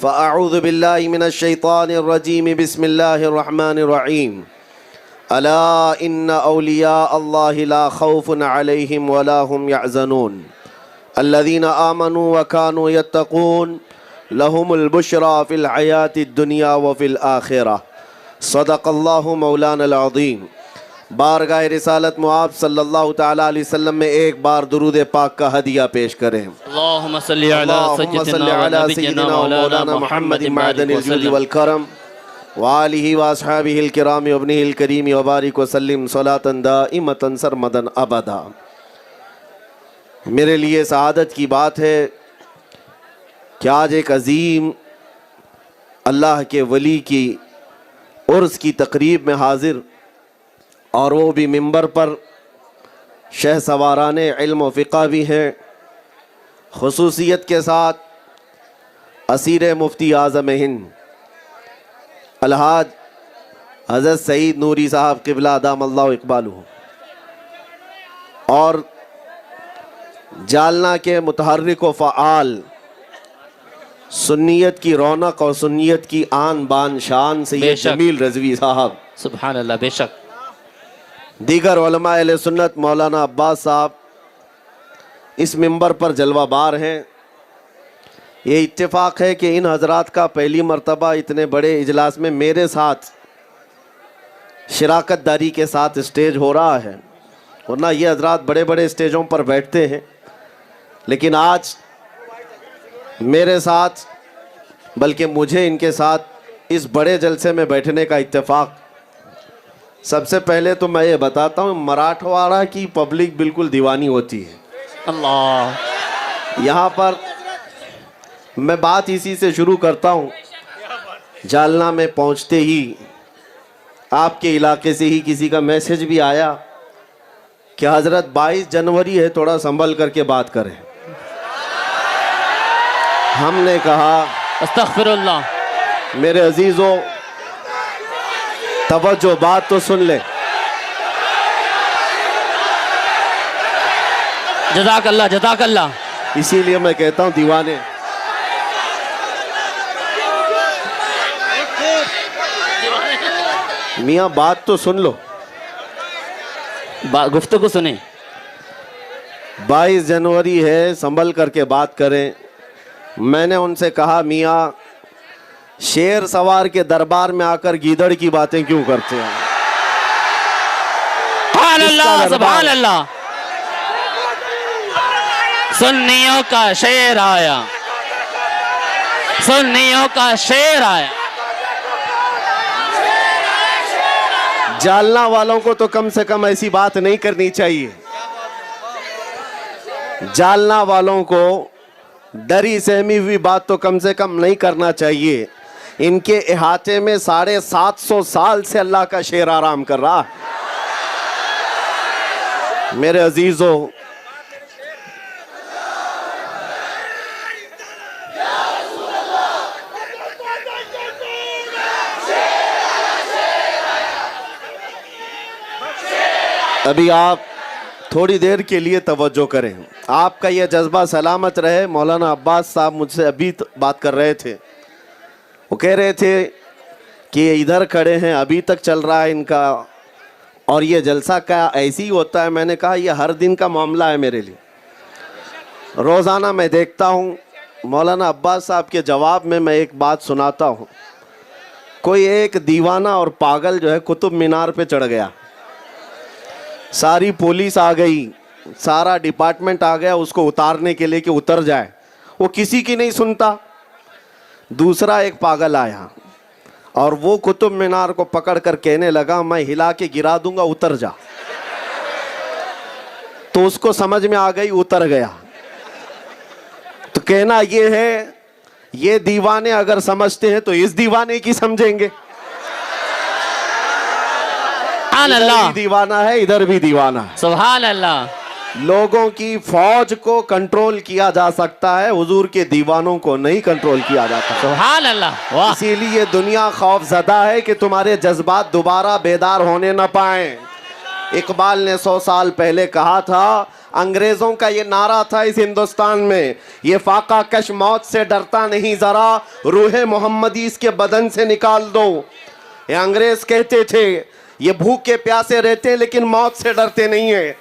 فأعوذ بالله من الشيطان الرجيم بسم الله الرحمن الرحيم ألا إن أولياء الله لا خوف عليهم ولا هم يحزنون الذين آمنوا وكانوا يتقون لهم البشرى في الحياة الدنيا وفي الآخرة صدق الله مولانا العظيم۔ بارگاہ رسالت معاب صلی اللہ تعالیٰ علیہ وسلم میں ایک بار درود پاک کا ہدیہ پیش کریں۔ اللہم صلی علی سیدنا مولانا محمد معدن الجود والکرم وآلہ واصحابہ الکرام وابنہ الکریم وبارک وسلم صلاة دائمة سرمدا ابدا۔ میرے لیے سعادت کی بات ہے کہ آج ایک عظیم اللہ کے ولی کی عرس کی تقریب میں حاضر، اور وہ بھی منبر پر شہ سواران علم و فقہ بھی ہیں، خصوصیت کے ساتھ اسیر مفتی اعظم ہند الحاج حضرت سعید نوری صاحب قبلہ دام اللہ اقبالہ، اور جالنا کے متحرک و فعال سنیت کی رونق اور سنیت کی آن بان شان سید جمیل رضوی صاحب، سبحان اللہ، بے شک، دیگر علماء اہل سنت مولانا عباس صاحب اس منبر پر جلوہ بار ہیں۔ یہ اتفاق ہے کہ ان حضرات کا پہلی مرتبہ اتنے بڑے اجلاس میں میرے ساتھ شراکت داری کے ساتھ اسٹیج ہو رہا ہے، ورنہ یہ حضرات بڑے بڑے اسٹیجوں پر بیٹھتے ہیں، لیکن آج میرے ساتھ بلکہ مجھے ان کے ساتھ اس بڑے جلسے میں بیٹھنے کا اتفاق۔ سب سے پہلے تو میں یہ بتاتا ہوں، مراٹھواڑہ کی پبلک بالکل دیوانی ہوتی ہے۔ اللہ، یہاں پر میں بات اسی سے شروع کرتا ہوں۔ جالنا میں پہنچتے ہی آپ کے علاقے سے ہی کسی کا میسج بھی آیا کہ حضرت 22 جنوری ہے، تھوڑا سنبھل کر کے بات کریں۔ ہم نے کہا استغفر اللہ، میرے عزیزوں توجہ، بات تو سن لے۔ جزاک اللہ، جزاک اللہ۔ اسی لیے میں کہتا ہوں دیوانے، میاں بات تو سن لو، گفتگو سنیں۔ 22 جنوری ہے، سنبھل کر کے بات کریں۔ میں نے ان سے کہا میاں شیر سوار کے دربار میں آ کر گیدڑ کی باتیں کیوں کرتے ہیں؟ سبحان اللہ، سبحان اللہ۔ سنیوں کا شیر آیا، سنیوں کا شیر آیا۔ جالنا والوں کو تو کم سے کم ایسی بات نہیں کرنی چاہیے۔ جالنا والوں کو ڈری سہمی ہوئی بات تو کم سے کم نہیں کرنا چاہیے۔ ان کے احاطے میں 750 سال سے اللہ کا شیر آرام کر رہا ہے۔ میرے عزیزوں، ابھی آپ تھوڑی دیر کے لیے توجہ کریں۔ آپ کا یہ جذبہ سلامت رہے۔ مولانا عباس صاحب مجھ سے ابھی بات کر رہے تھے، وہ کہہ رہے تھے کہ یہ ادھر کھڑے ہیں، ابھی تک چل رہا ہے ان کا، اور یہ جلسہ کیا ایسی ہی ہوتا ہے؟ میں نے کہا یہ ہر دن کا معاملہ ہے میرے لیے، روزانہ میں دیکھتا ہوں۔ مولانا عباس صاحب کے جواب میں ایک بات سناتا ہوں۔ کوئی ایک دیوانہ اور پاگل جو ہے قطب مینار پہ چڑھ گیا، ساری پولیس آ گئی، سارا ڈپارٹمنٹ آ گیا اس کو اتارنے کے لیے کہ اتر جائے، وہ کسی کی نہیں سنتا۔ دوسرا ایک پاگل آیا اور وہ قطب مینار کو پکڑ کر کہنے لگا میں ہلا کے گرا دوں گا، اتر جا۔ تو اس کو سمجھ میں آ گئی، اتر گیا۔ تو کہنا یہ ہے، یہ دیوانے اگر سمجھتے ہیں تو اس دیوانے کی سمجھیں گے۔ سبحان ادھر اللہ، بھی دیوانہ ہے، ادھر بھی دیوانہ ہے۔ سبحان اللہ۔ لوگوں کی فوج کو کنٹرول کیا جا سکتا ہے، حضور کے دیوانوں کو نہیں کنٹرول کیا جاتا۔ سبحان اللہ، واہ۔ اسی لیے دنیا خوف زدہ ہے کہ تمہارے جذبات دوبارہ بیدار ہونے نہ پائیں۔ اقبال نے 100 سال پہلے کہا تھا انگریزوں کا یہ نعرہ تھا اس ہندوستان میں، یہ فاقہ کش موت سے ڈرتا نہیں ذرا، روح محمدی اس کے بدن سے نکال دو۔ یہ انگریز کہتے تھے یہ بھوکے پیاسے رہتے ہیں لیکن موت سے ڈرتے نہیں ہیں،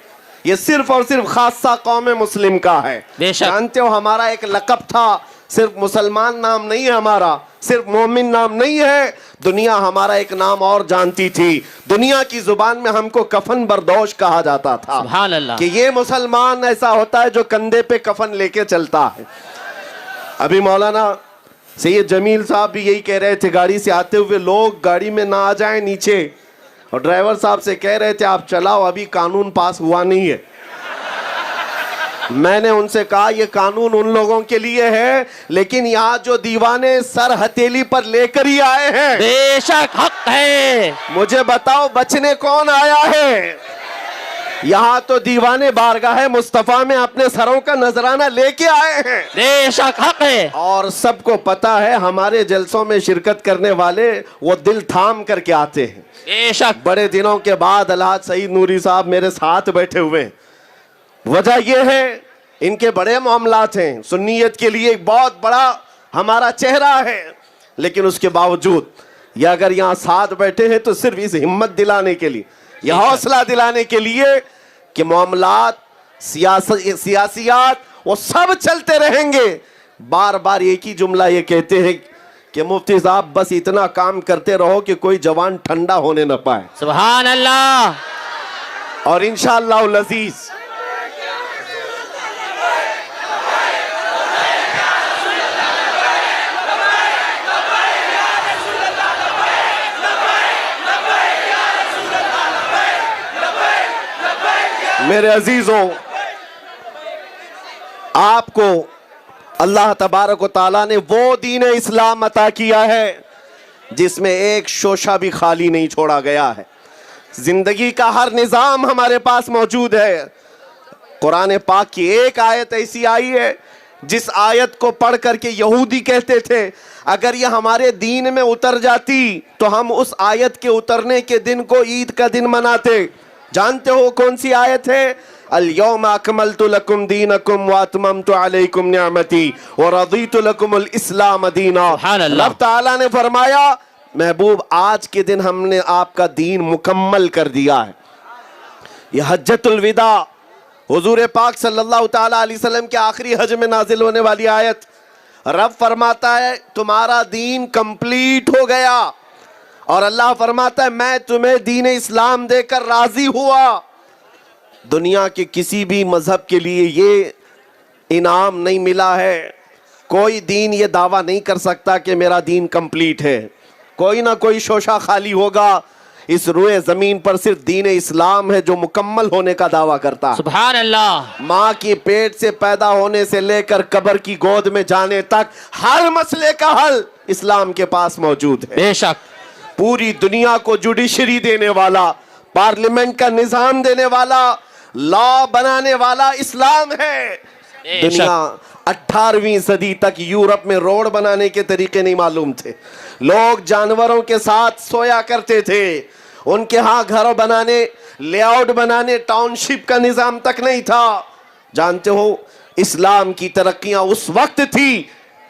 یہ صرف اور صرف خاصہ قوم مسلم کا ہے۔ بے شک۔ جانتے ہو ہمارا ایک لقب تھا، صرف مسلمان نام نہیں ہے ہمارا، صرف مومن نام نہیں ہے، دنیا ہمارا ایک نام اور جانتی تھی، دنیا کی زبان میں ہم کو کفن بردوش کہا جاتا تھا، سبحان اللہ۔ کہ یہ مسلمان ایسا ہوتا ہے جو کندھے پہ کفن لے کے چلتا ہے۔ ابھی مولانا سید جمیل صاحب بھی یہی کہہ رہے تھے، گاڑی سے آتے ہوئے لوگ گاڑی میں نہ آ جائیں نیچے، اور ڈرائیور صاحب سے کہہ رہے تھے آپ چلاؤ، ابھی قانون پاس ہوا نہیں ہے۔ میں نے ان سے کہا یہ قانون ان لوگوں کے لیے ہے، لیکن یہاں جو دیوانے سر ہتھیلی پر لے کر ہی آئے ہیں، بے شک حق ہے۔ مجھے بتاؤ بچنے کون آیا ہے؟ یہاں تو دیوانے بارگاہ مصطفیٰ میں اپنے سروں کا نذرانہ لے کے آئے ہیں، بے شک حق ہے۔ اور سب کو پتا ہے ہمارے جلسوں میں شرکت کرنے والے وہ دل تھام کر کے آتے ہیں۔ بے شک۔ بڑے دنوں کے بعد الحاج سعید نوری صاحب میرے ساتھ بیٹھے ہوئے ہیں، وجہ یہ ہے ان کے بڑے معاملات ہیں، سنیت کے لیے ایک بہت بڑا ہمارا چہرہ ہے، لیکن اس کے باوجود یہ اگر یہاں ساتھ بیٹھے ہیں تو صرف اس ہمت دلانے کے لیے، یہ حوصلہ دلانے کے لیے کہ معاملات سیاسیات وہ سب چلتے رہیں گے۔ بار بار ایک ہی جملہ یہ کہتے ہیں کہ مفتی صاحب بس اتنا کام کرتے رہو کہ کوئی جوان ٹھنڈا ہونے نہ پائے، سبحان اللہ۔ اور انشاءاللہ العزیز میرے عزیزوں، آپ کو اللہ تبارک و تعالیٰ نے وہ دین اسلام عطا کیا ہے جس میں ایک شوشہ بھی خالی نہیں چھوڑا گیا ہے، زندگی کا ہر نظام ہمارے پاس موجود ہے۔ قرآن پاک کی ایک آیت ایسی آئی ہے جس آیت کو پڑھ کر کے یہودی کہتے تھے اگر یہ ہمارے دین میں اتر جاتی تو ہم اس آیت کے اترنے کے دن کو عید کا دن مناتے۔ جانتے ہو کون سی آیت ہے؟ اليوم اکملت لکم دینکم واتممت علیکم نعمتی ورضیت لکم الاسلام دینا۔ سبحان اللہ۔ رب تعالیٰ نے فرمایا محبوب آج کے دن ہم نے آپ کا دین مکمل کر دیا ہے۔ یہ حجۃ الوداع حضور پاک صلی اللہ تعالیٰ علیہ وسلم کے آخری حج میں نازل ہونے والی آیت، رب فرماتا ہے تمہارا دین کمپلیٹ ہو گیا، اور اللہ فرماتا ہے میں تمہیں دین اسلام دے کر راضی ہوا۔ دنیا کے کسی بھی مذہب کے لیے یہ انعام نہیں ملا ہے، کوئی دین یہ دعویٰ نہیں کر سکتا کہ میرا دین کمپلیٹ ہے، کوئی نہ کوئی شوشہ خالی ہوگا۔ اس روئے زمین پر صرف دین اسلام ہے جو مکمل ہونے کا دعویٰ کرتا ہے۔ سبحان اللہ۔ ماں کی پیٹ سے پیدا ہونے سے لے کر قبر کی گود میں جانے تک ہر مسئلے کا حل اسلام کے پاس موجود ہے۔ بے شک۔ پوری دنیا کو جوڈیشری دینے والا، پارلیمنٹ کا نظام دینے والا، لا بنانے والا اسلام ہے۔ دنیا 18ویں صدی تک یورپ میں روڈ بنانے کے طریقے نہیں معلوم تھے، لوگ جانوروں کے ساتھ سویا کرتے تھے، ان کے ہاں گھر بنانے، لے آؤٹ بنانے، ٹاؤن شپ کا نظام تک نہیں تھا۔ جانتے ہو اسلام کی ترقیاں اس وقت تھی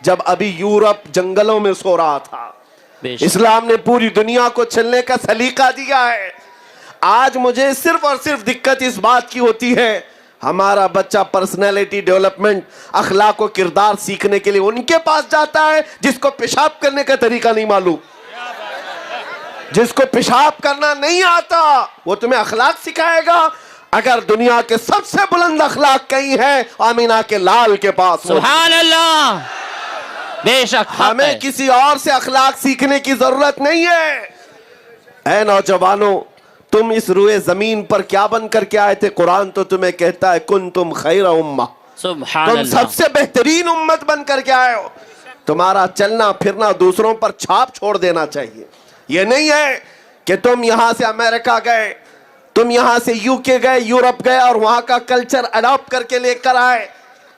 جب ابھی یورپ جنگلوں میں سو رہا تھا۔ اسلام نے پوری دنیا کو چلنے کا سلیقہ دیا ہے۔ آج مجھے صرف اور صرف دقت اس بات کی ہوتی ہے ہمارا بچہ پرسنالٹی ڈیولپمنٹ، اخلاق و کردار سیکھنے کے لیے ان کے پاس جاتا ہے جس کو پیشاب کرنے کا طریقہ نہیں معلوم، جس کو پیشاب کرنا نہیں آتا وہ تمہیں اخلاق سکھائے گا۔ اگر دنیا کے سب سے بلند اخلاق کہیں ہیں آمینہ کے لال کے پاس۔ سبحان اللہ۔ بے شک ہمیں کسی اور سے اخلاق سیکھنے کی ضرورت نہیں ہے۔ اے نوجوانوں، تم اس روئے زمین پر کیا بن کر کے آئے تھے؟ قرآن تو تمہیں کہتا ہے کنتم خیر امہ، سبحان تم اللہ، سب سے بہترین امت بن کر کے آئے ہو۔ تمہارا چلنا پھرنا دوسروں پر چھاپ چھوڑ دینا چاہیے۔ یہ نہیں ہے کہ تم یہاں سے امریکہ گئے، تم یہاں سے UK گئے، یورپ گئے اور وہاں کا کلچر اڈاپٹ کر کے لے کر آئے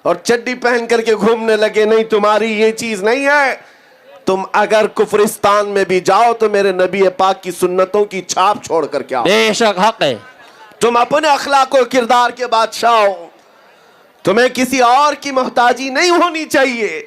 اور چڈی پہن کر کے گھومنے لگے۔ نہیں، تمہاری یہ چیز نہیں ہے۔ تم اگر کفرستان میں بھی جاؤ تو میرے نبی پاک کی سنتوں کی چھاپ چھوڑ کر کے آؤ۔ بے شک حق ہے۔ تم اپنے اخلاق و کردار کے بادشاہ ہو۔ تمہیں کسی اور کی محتاجی نہیں ہونی چاہیے.